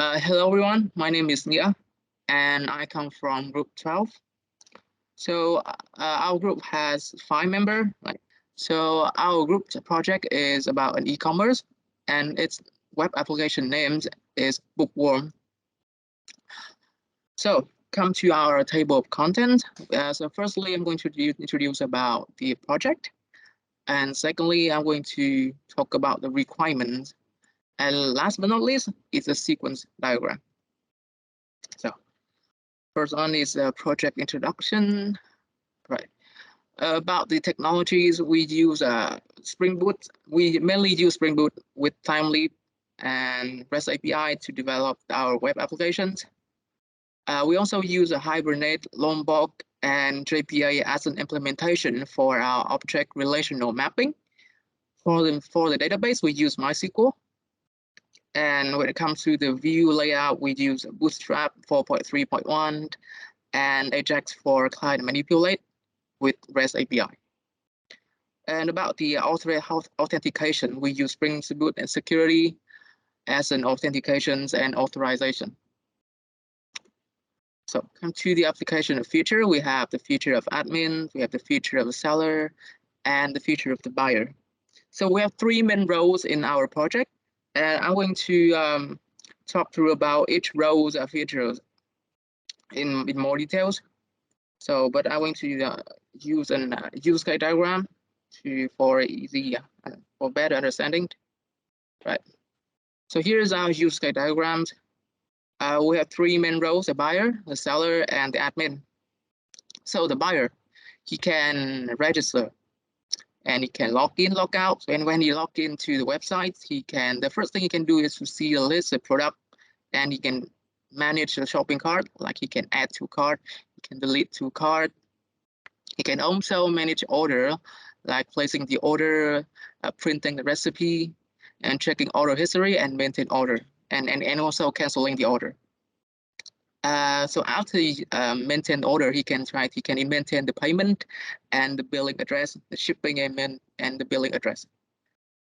Hello everyone, my name is Nia and I come from group 12. Our group has 5 members. So our group project is about an e-commerce and its web application name is Bookworm. So come to our table of contents. So firstly, I'm going to introduce about the project. And secondly, I'm going to talk about the requirements. And last but not least, it's a sequence diagram. So first one is a project introduction. Right. About the technologies, we use Spring Boot. We mainly use Spring Boot with Timeleap and REST API to develop our web applications. We also use a Hibernate, Lombok, and JPA as an implementation for our object relational mapping. For the database, we use MySQL. And when it comes to the view layout, we use Bootstrap 4.3.1 and Ajax for client manipulate with REST API. And about the authentication, we use Spring Boot and security as an authentications and authorization. So come to the application feature, we have the feature of admin, we have the feature of the seller, and the feature of the buyer. So we have 3 main roles in our project, and I'm going to talk through about each role's features in more details. So, but I'm going to use an use case diagram for easy for better understanding, right? So here's our use case diagrams. We have 3 main roles: the buyer, the seller, and the admin. So the buyer, he can register and he can log in, log out. And when he log into the website, the first thing he can do is to see a list of product, and he can manage the shopping cart. Like he can add to cart, he can delete to cart. He can also manage order, like placing the order, printing the recipe, and checking order history and maintain order, and also canceling the order. So after he maintain order, he can maintain the payment and the billing address, the shipping and the billing address.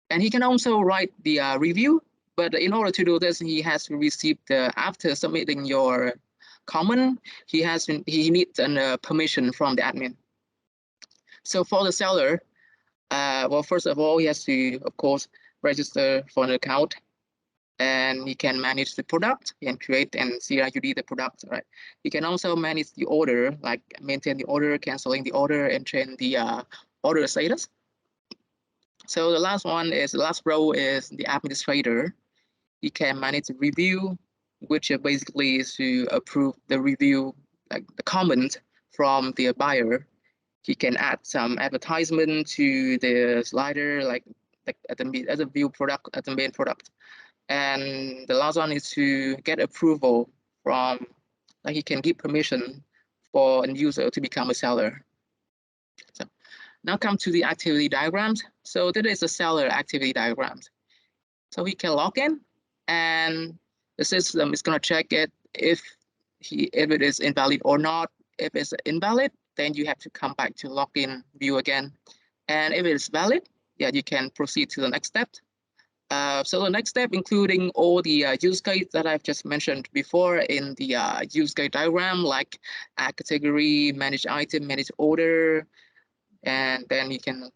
And he can also write the review, but in order to do this, he has to receive after submitting your comment, he needs a permission from the admin. So for the seller, well, first of all, he has to, of course, register for an account, and he can manage the product and create and CRUD the product, right? He can also manage the order, like maintain the order, canceling the order, and change the order status. So the last row is the administrator. He can manage the review, which basically is to approve the review, like the comment from the buyer. He can add some advertisement to the slider, like as a view product, as the main product. And the last one is to get approval from, like he can give permission for a user to become a seller. So now come to the activity diagrams. So this is a seller activity diagrams. So he can log in, and the system is going to check it if it is invalid or not. If it's invalid, then you have to come back to login view again. And if it is valid, yeah, you can proceed to the next step. So the next step, including all the use case that I've just mentioned before in the use case diagram, like add category, manage item, manage order, and then you can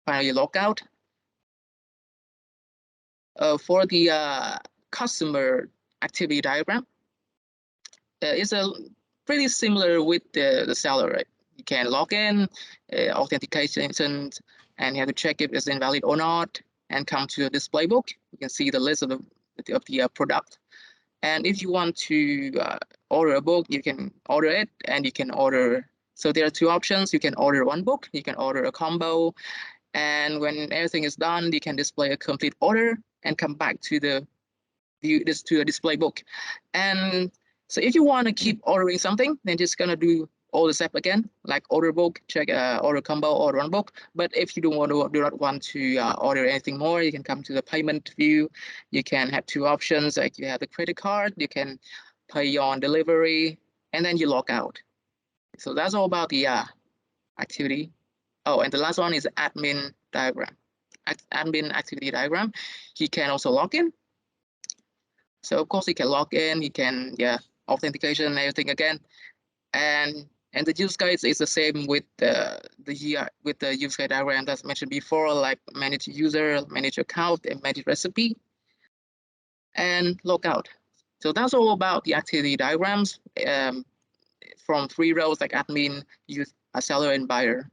finally log out. For the customer activity diagram, it's pretty similar with the seller, right? You can log in, authentication, and you have to check if it's invalid or not, and come to the display book. You can see the list of the product. And if you want to order a book, you can order it, and you can order. So there are 2 options. You can order 1 book, you can order a combo, and when everything is done, you can display a complete order and come back to the display book. And so if you want to keep ordering something, then just gonna do all the steps again, like order book, check order combo, order 1 book. But if you do not want to order anything more, you can come to the payment view. You can have 2 options, like you have the credit card, you can pay on delivery, and then you log out. So that's all about the activity. Oh, and the last one is admin diagram. Admin activity diagram. He can also log in. So of course, he can log in, he can, authentication and everything again. And the use case is the same with the use case diagram that's mentioned before, like manage user, manage account, and manage recipe, and log out. So that's all about the activity diagrams from 3 roles like admin, use, seller, and buyer.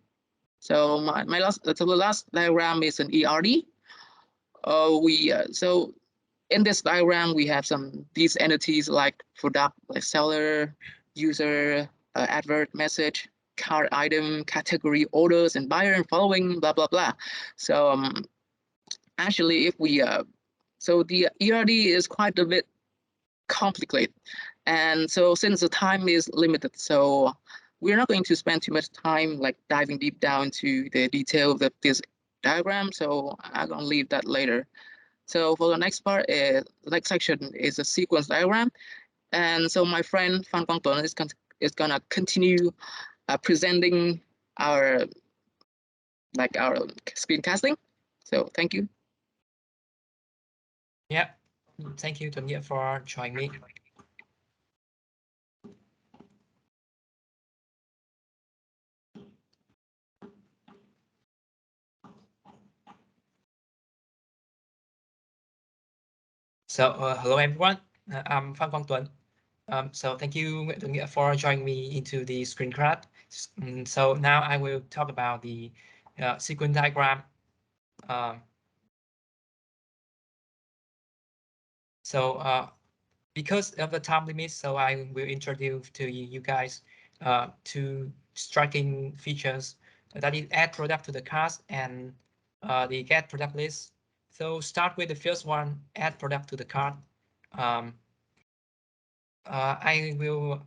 So the last diagram is an ERD. So in this diagram we have these entities like product, like seller, user, advert, message, cart item, category, orders, and buyer, and following, blah blah blah. So actually, if we so the ERD is quite a bit complicated, and so since the time is limited, so we're not going to spend too much time like diving deep down into the detail of this diagram. So I'm gonna leave that later. So for the next part, the next section is a sequence diagram. And so my friend Phan Quang Tuấn is gonna continue presenting our our screencasting. So thank you. Yeah, thank you, Tuấn for joining me. So hello everyone, I'm Phan Quang Tuấn. So thank you for joining me into the screencast. So now I will talk about the sequence diagram. So because of the time limit, so I will introduce to you guys two striking features, that is add product to the cart and the get product list. So start with the first one, add product to the cart. I will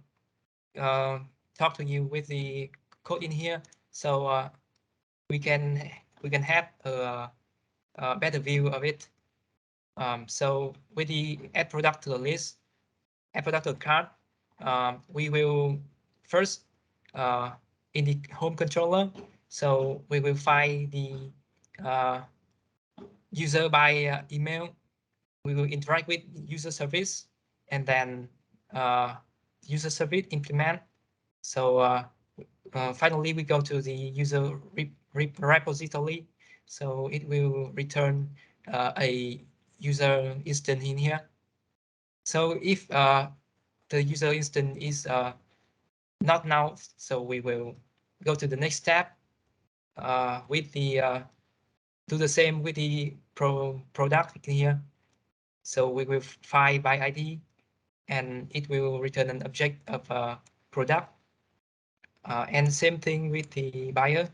talk to you with the code in here, so we can have a better view of it. So with the add product to the list, add product to the cart, we will first in the home controller. So we will find the user by email. We will interact with user service, and then user service implement. So finally, we go to the user repository. So it will return a user instance in here. So if the user instance is not now, so we will go to the next step with the do the same with the product here. So we will find by ID, and it will return an object of a product. And same thing with the buyer.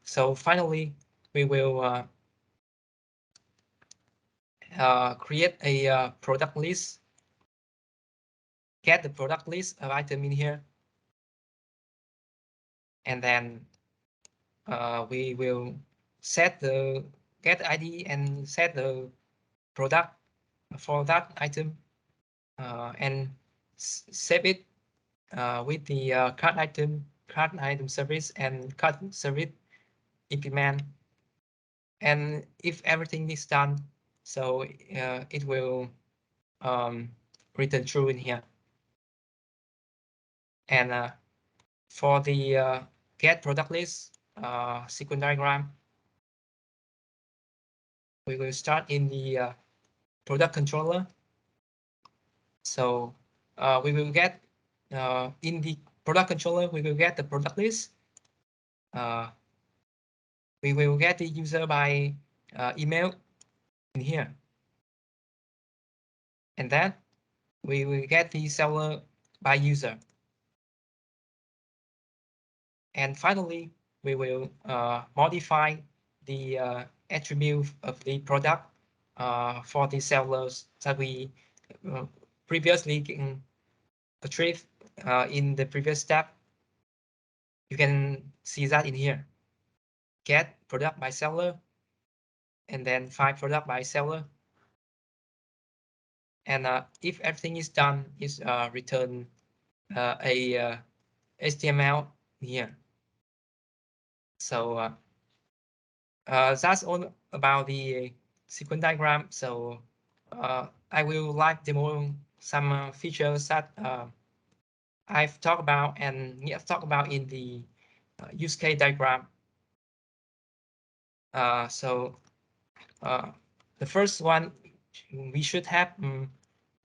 So finally, we will create a product list, get the product list of item in here, and then we will set the get ID and set the product for that item, and save it with the cart item service and cart service implement. And if everything is done, so it will return true in here. And for the get product list sequence diagram, we will start in the product controller. So we will get in the product controller, we will get the product list. We will get the user by email in here. And then we will get the seller by user. And finally, we will modify the attribute of the product for the sellers that we previously achieved in the previous step. You can see that in here. Get product by seller, and then find product by seller. And if everything is done, is return a HTML here. So That's all about the sequence diagram. So I will like demo some features that I've talked about and I've talked about in the use case diagram. So the first one, we should have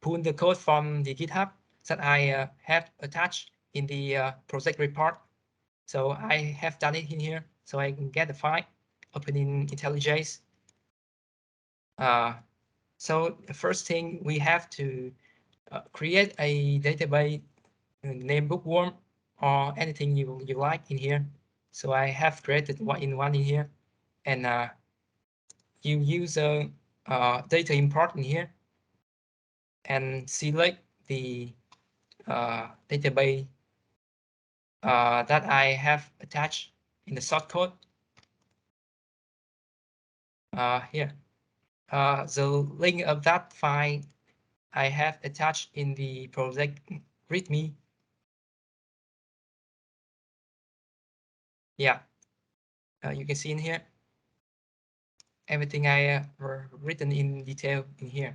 pulled the code from the GitHub that I have attached in the project report. So I have done it in here, so I can get the file, open in IntelliJ. So the first thing we have to create a database named Bookworm or anything you like in here. So I have created one in here, and you use data import in here and select the database that I have attached in the source code here. The link of that file I have attached in the project README. Yeah, you can see in here everything I written in detail in here.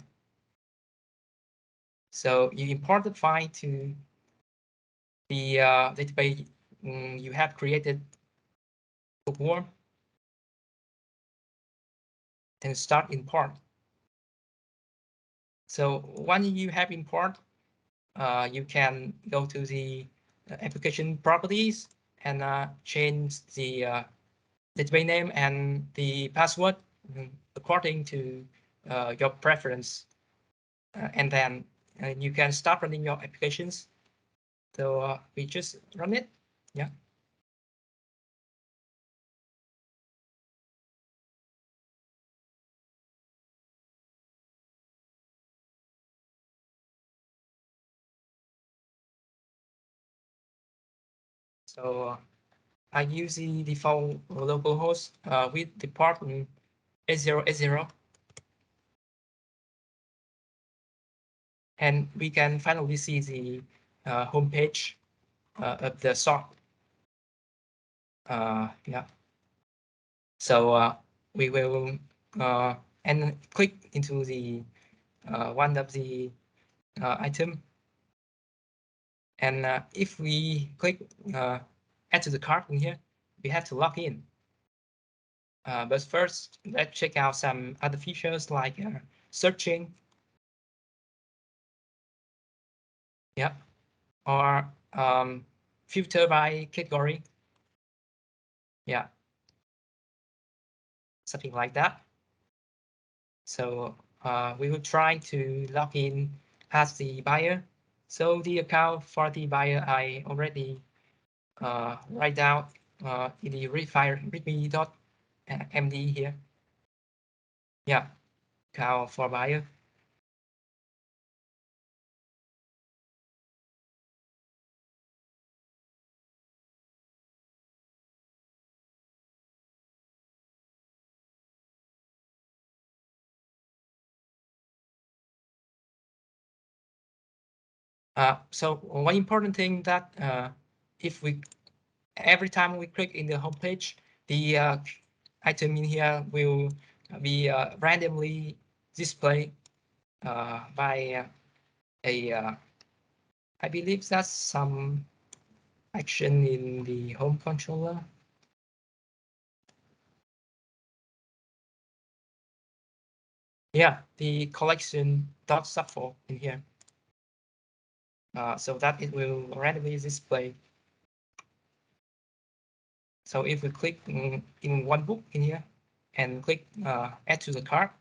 So you import the file to the database you have created, Bookworm, and start import. So once you have import, you can go to the application properties and change the database name and the password according to your preference. And then you can start running your applications. So we just run it. Yeah. So I use the default local host with the port 8080. And we can finally see the home page of the source. Yeah. So we will and click into the one of the item. And if we click add to the cart in here, we have to log in. But first, let's check out some other features like searching. Yeah. Or filter by category. Yeah. Something like that. So we will try to log in as the buyer. So the account for the buyer I already write down in the readme.md here. Yeah, account for buyer. So one important thing that if we every time we click in the home page, the item in here will be randomly displayed by a I believe that's some action in the home controller. Yeah, the collection.shuffle in here. So that it will randomly display. So if we click in one book in here and click add to the cart,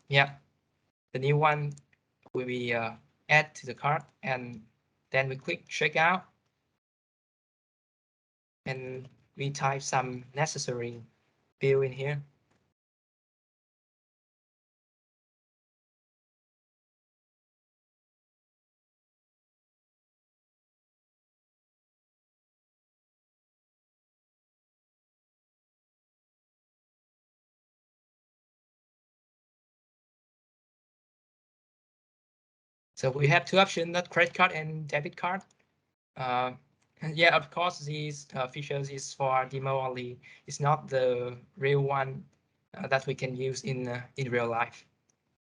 yeah, the new one will be add to the cart, and then we click checkout, and we type some necessary bill in here. So we have two options, not credit card and debit card. Yeah, of course, these features is for demo only. It's not the real one that we can use in real life.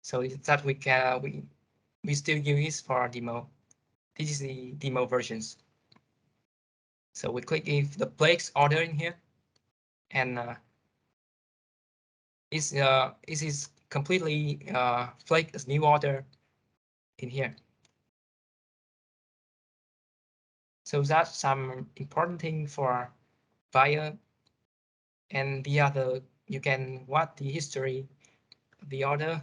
So that we still use for demo. This is the demo versions. So we click if the place order in here, and it is completely flag as new order in here. So that's some important thing for buyer. And the other, you can watch the history, the order,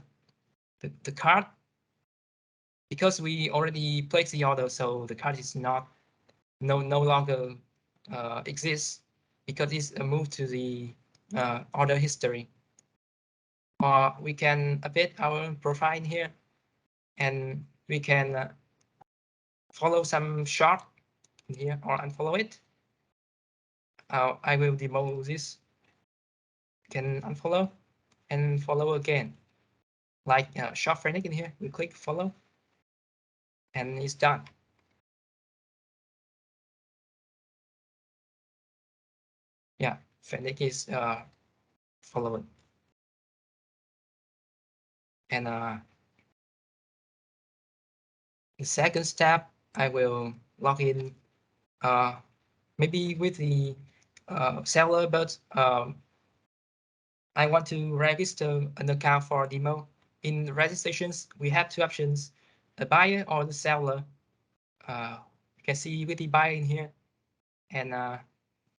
the card. Because we already placed the order, so the card is no longer exists because it's moved to the order history. Or we can update our profile in here, and we can follow some shop in here or unfollow it. I will demo this. Can unfollow and follow again. Like shop Fennec in here, we click follow, and it's done. Yeah, Fennec is followed. And the second step, I will log in maybe with the seller, but I want to register an account for demo. In registrations, we have two options, the buyer or the seller. You can see with the buyer in here, and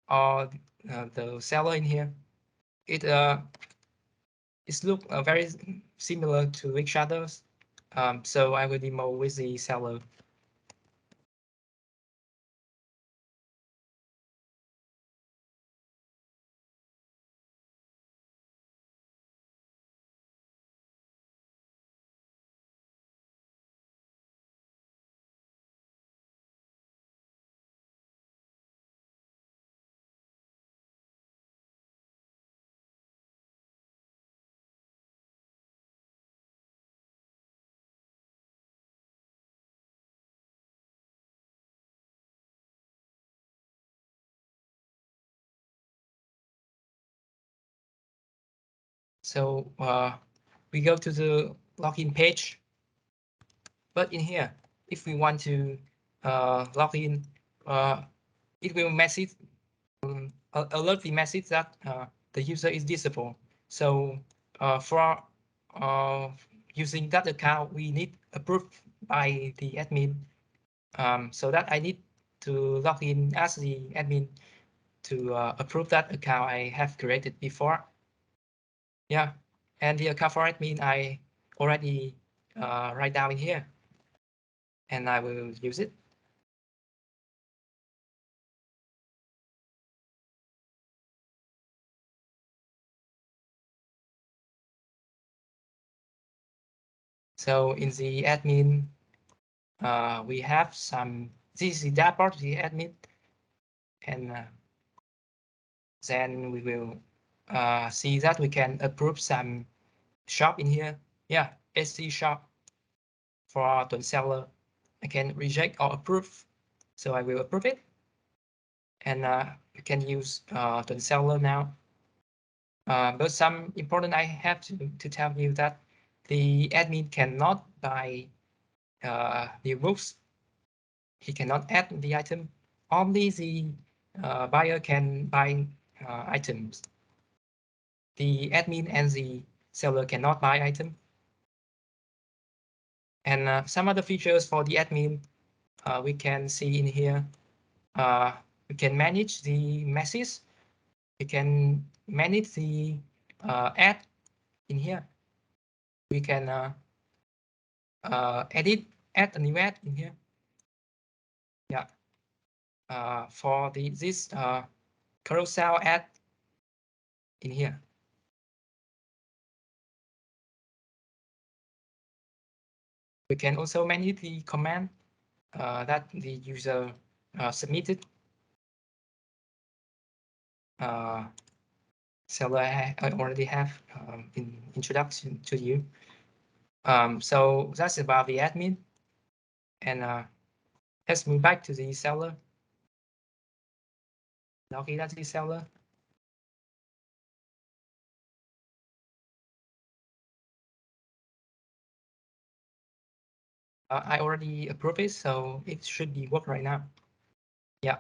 or the seller in here. It's look very similar to each other. So I will demo with the seller. So we go to the login page. But in here, if we want to log in, it will message alert the message that the user is disabled. So for using that account, we need approved by the admin. So that I need to log in as the admin to approve that account I have created before. Yeah, and the account for admin I already write down in here, and I will use it. So in the admin, we have some, this is the dashboard of the admin, and then we will see that we can approve some shop in here. Yeah, SC shop for the seller. I can reject or approve. So I will approve it. And you can use the seller now. But some important I have to tell you that the admin cannot buy new books. He cannot add the item. Only the buyer can buy items. The admin and the seller cannot buy item. And some other features for the admin we can see in here. We can manage the message. We can manage the ad in here. We can add a new ad in here. Yeah. For this carousel ad in here. We can also manage the command that the user submitted. Seller I already have in introduction to you. So that's about the admin. And Let's move back to the seller. Login as the seller. I already approved it, so it should be work right now. Yeah.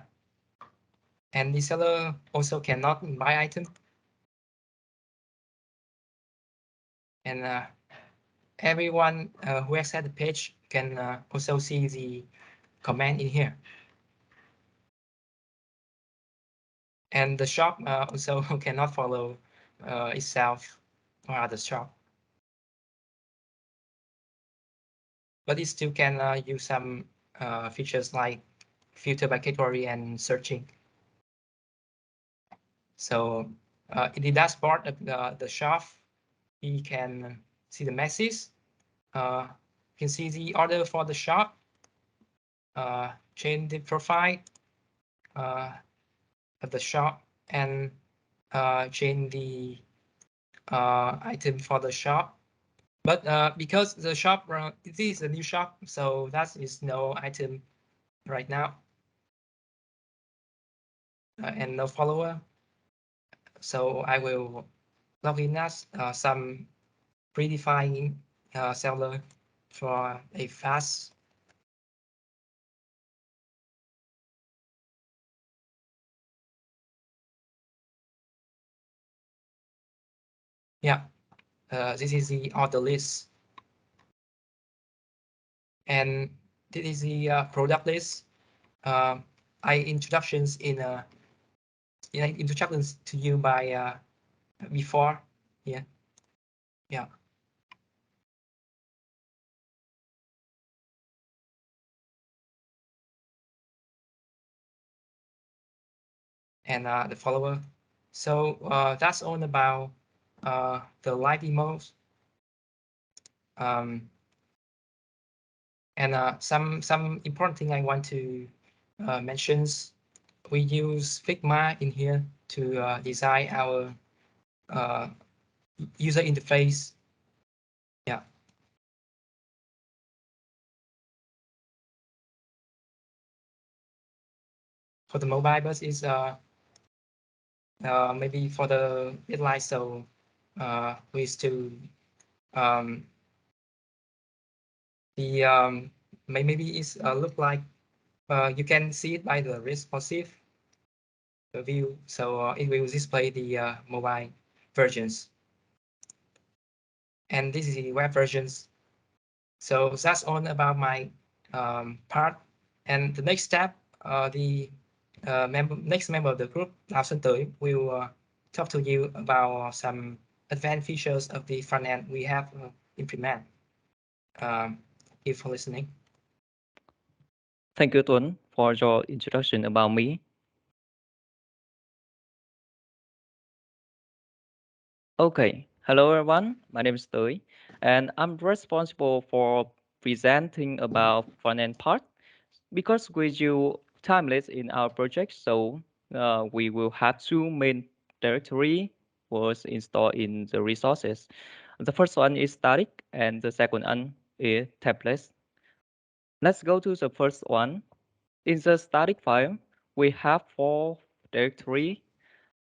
And the seller also cannot buy item. And everyone who access the page can also see the comment in here. And the shop also cannot follow itself or other shop. But it still can use some features like filter by category and searching. So in the dashboard of the shop, we can see the message. You can see the order for the shop, change the profile of the shop, and change the item for the shop. But because the shop, this is a new shop, so that is no item right now, and no follower. So I will log in as some predefined seller for a fast. Yeah, this is the order list. And this is the product list. I introductions in introductions to you by before. Yeah. And the follower. So that's all about the live demos. And some important thing I want to mention. We use Figma in here to design our user interface. Yeah. For the mobile bus is maybe for the deadline, so we still the maybe it's look like you can see it by the responsive view, so it will display the mobile versions, and this is the web versions. So that's all about my part. And the next step, the next member of the group, Lão Xuân Tới, will talk to you about some advanced features of the front end we have implement. Thank you for listening. Thank you, Tuấn, for your introduction about me. Okay, hello everyone. My name is Tới, and I'm responsible for presenting about front-end part because we use timeless in our project, so we will have two main directory was installed in the resources. The first one is static, and the second one is templates. Let's go to the first one. In the static file, we have four directory.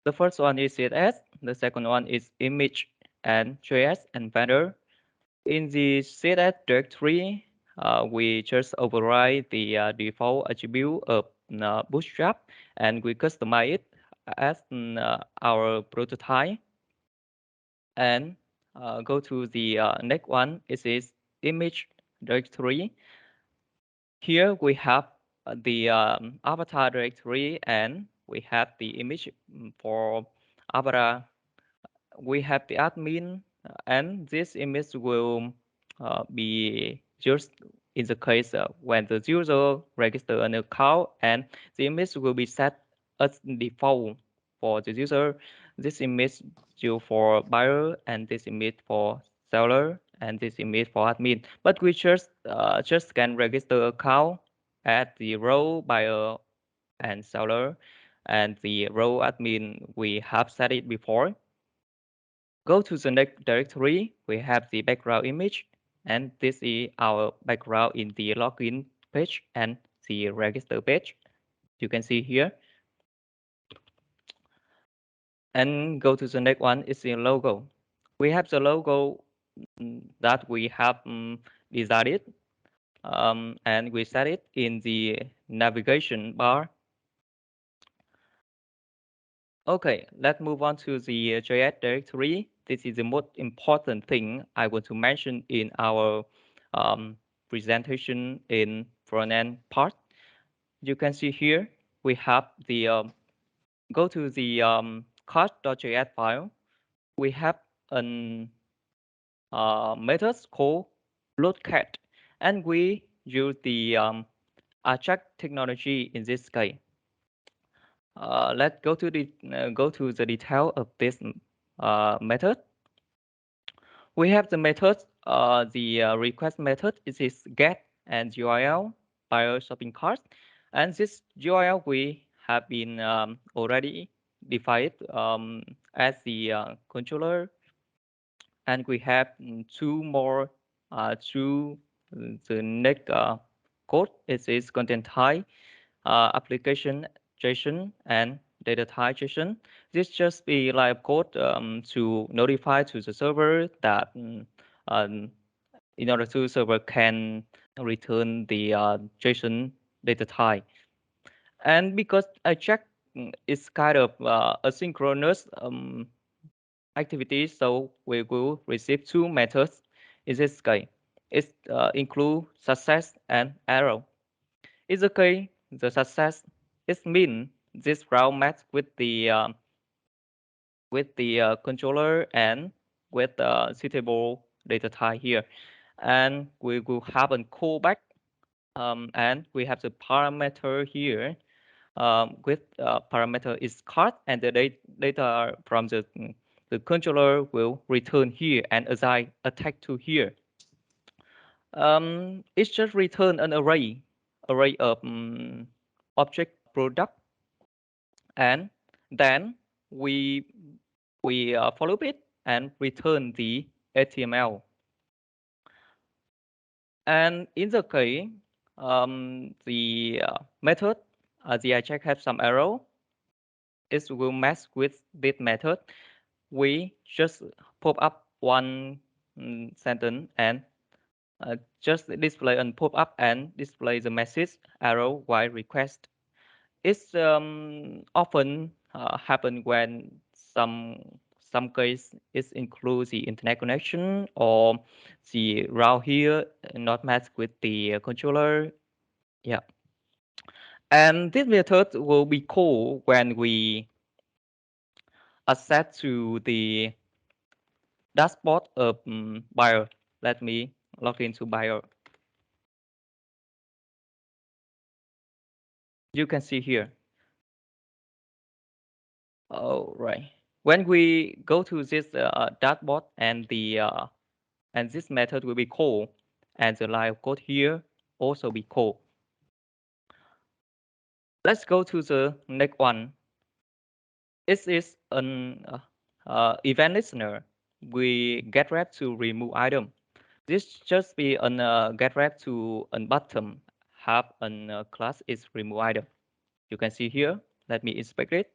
The first one is CSS, the second one is image and JS and banner. In the CSS directory, we just override the default attribute of Bootstrap and we customize it as our prototype. And go to the next one, it is image directory. Here we have the avatar directory and we have the image for avatar. We have the admin and this image will be just in the case when the user register an account and the image will be set as default for the user. This image due for buyer and this image for seller and this image for admin. But we just can register account at the row buyer and seller and the row admin we have set it before. Go to the next directory, we have the background image, and this is our background in the login page, and the register page. You can see here. And go to the next one is the logo. We have the logo that we have designed and we set it in the navigation bar. Okay, let's move on to the JS directory. This is the most important thing I want to mention in our presentation in front-end part. You can see here we have the go to the card.js file. We have an method called loadcat, and we use the Ajax technology in this case. Let's go to the detail of this method. We have the method, the request method is get and URL buyer shopping cart, and this URL we have been already defined as the controller, and we have two more to the next code. It is content type, application JSON, and data type JSON. This just be like code to notify to the server that um, in order to server can return the JSON data type. And because I check it's kind of asynchronous activity, so we will receive two methods in this case. It include success and error. In the case, the success is mean this route match with the controller and with suitable data type here, and we will have a callback, and we have the parameter here. With parameter is card, and the data from the controller will return here and assign a tag to here. It's just return an array of object product, and then we follow it and return the HTML. And in the case, the method, the check have some error, it will match with this method. We just pop up one sentence and just display and pop up and display the message arrow while request. It's often happen when some case it includes the internet connection or the route here not matched with the controller. Yeah, and this method will be called when we access to the dashboard of buyer. Let me log into buyer. You can see here. Oh, right. When we go to this dashboard and the and this method will be called, and the line of code here also be called. Let's go to the next one. It is an event listener. We get rep to remove item. This just be an get rep to an button have an class is remove item. You can see here. Let me inspect it.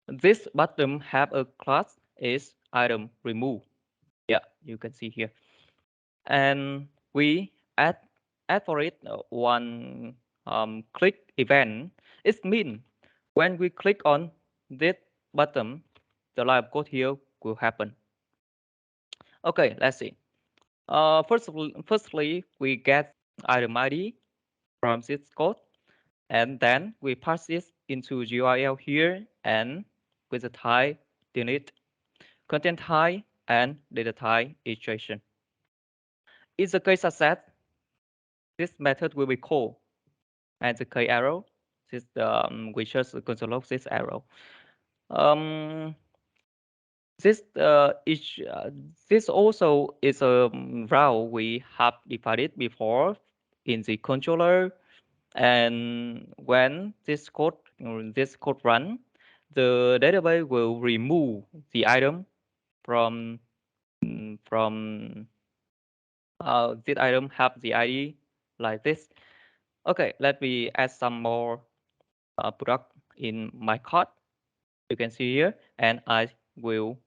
This button have a class is item remove. Yeah, you can see here. And we add for it one click event. It means when we click on this button, the line of code here will happen. Okay, let's see. Firstly, we get item ID from this code, and then we pass it into URL here, and with the type delete, content type, and data type iteration. In the case success, this method will be called, and the case arrow, this we just control this arrow. Um, this each this also is a route we have defined before in the controller, and when this code run, the database will remove the item from from this item have the ID like this. Okay, let me add some more product in my cart. You can see here, and I will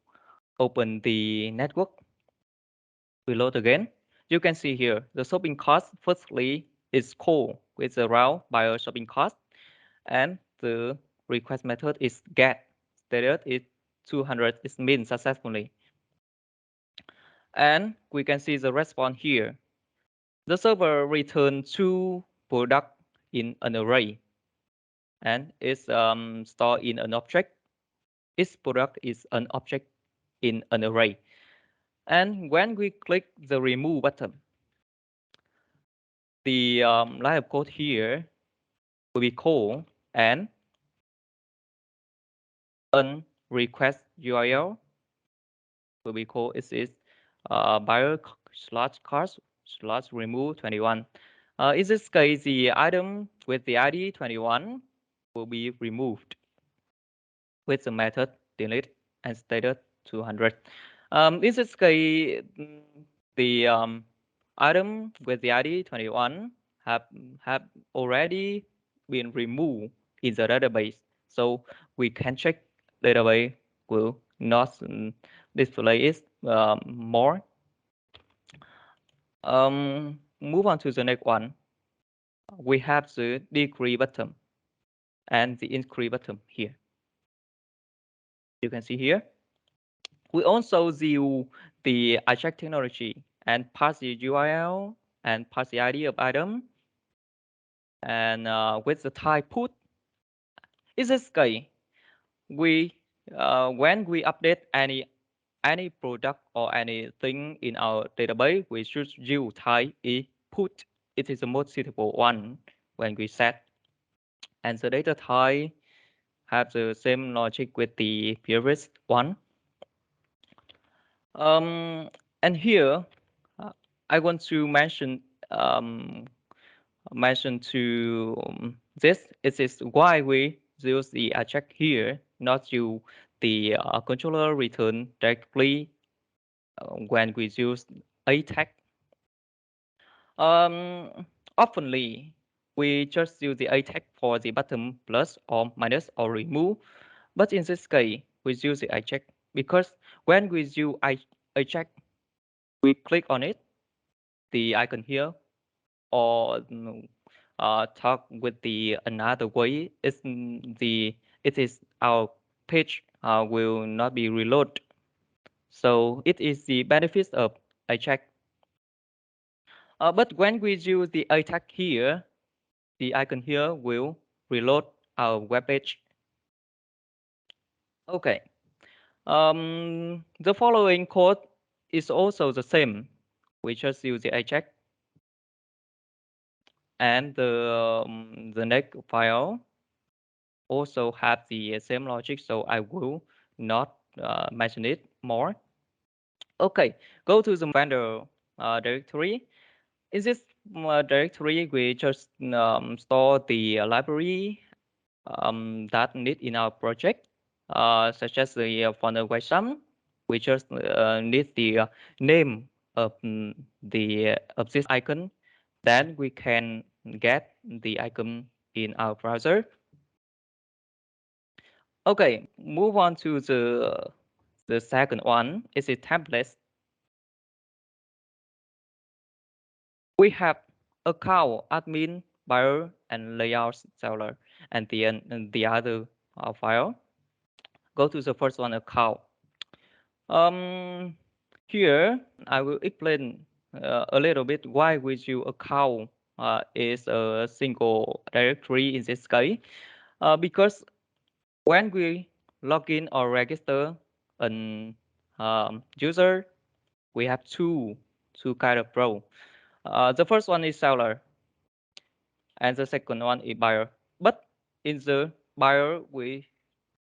open the network. Reload again. You can see here the shopping cart firstly is called with the route buyer shopping cart, and the request method is get. Status is 200 is min successfully. And we can see the response here. The server returns two products in an array, and it's stored in an object. Each product is an object in an array. And when we click the remove button, the line of code here will be called and an request URL will be called is buyer slash cart slash remove 21. In this case, the item with the ID 21 will be removed with the method delete and status 200. In this case, the item with the ID 21 have already been removed in the database, so we can check database will not display it more. Move on to the next one. We have the decrease button and the increase button here. You can see here. We also use the eject technology and pass the URL and pass the ID of item, and with the type put. In this case, we when we update any product or anything in our database, we should use type is put. It is the most suitable one when we set, and the data type have the same logic with the previous one. And here I want to mention to this. It is why we use the eject here, not use the controller return directly when we use a tag. Oftenly, we just use the a tag for the button plus or minus or remove, but in this case, we use the eject because when we use eject, we click on it, the icon here, or talk with the another way, it is our page will not be reload. So it is the benefits of eject. But when we use the attack here, the icon here will reload our web page. Okay. The following code is also the same. We just use the eject, and the next file also have the same logic, so I will not mention it more. Okay, go to the vendor directory. In this directory, we just store the library that need in our project, such as the funnel web sum. We just need the name of of this icon. Then we can get the icon in our browser. Okay, move on to the second one. Is a template. We have account admin, buyer, and layout seller, and the other file. Go to the first one, account. Here I will explain a little bit why we use account is a single directory in this case. Because when we log in or register an user, we have two kind of role. The first one is seller, and the second one is buyer. But in the buyer, we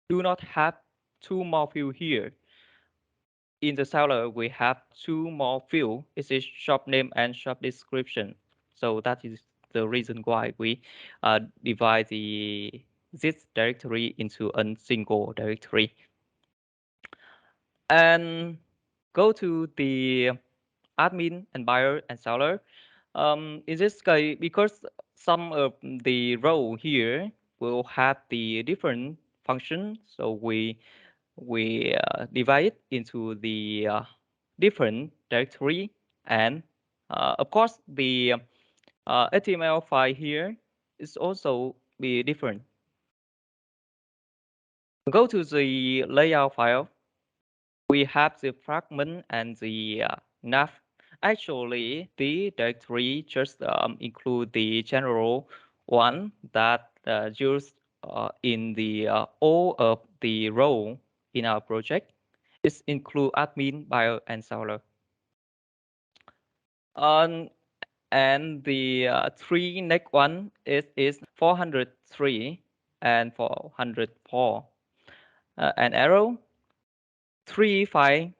do not have two more field here. In the seller, we have two more field. It is shop name and shop description. So that is the reason why we divide this directory into a single directory. And go to the admin and buyer and seller. In this case, because some of the role here will have the different function, so we divide it into the different directory, and of course the HTML file here is also be different. Go to the layout file. We have the fragment and the nav. Actually, the directory just include the general one that used in the all of the role in our project. It include admin, buyer, and seller. And the three next one is 403 and 404. An arrow, 3 file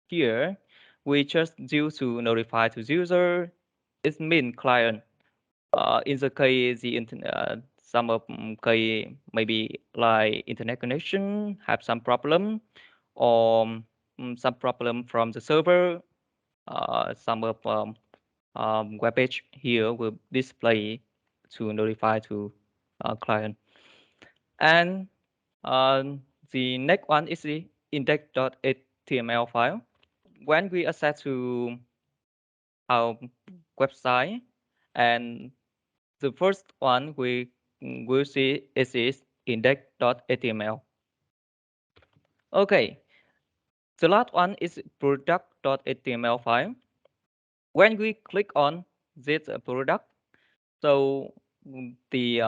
here, we just due to notify to user, it mean client. In the case, some of case maybe like internet connection have some problem, or some problem from the server. Some of web page here will display to notify to client. And the next one is the index.html file. When we access to our website, and the first one we will see is index.html. Okay, the last one is product.html file. When we click on this product, so the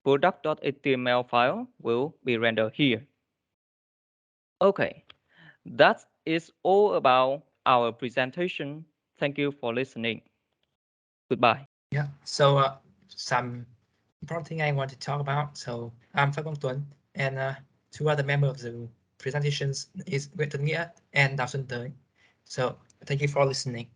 product.html file will be rendered here. Okay, that is all about our presentation. Thank you for listening. Goodbye. Yeah, so some important thing I want to talk about. So I'm Phan Quang Tuấn, and two other members of the presentations is Nguyễn Tuấn Nghĩa and Đào Xuân Tới. So thank you for listening.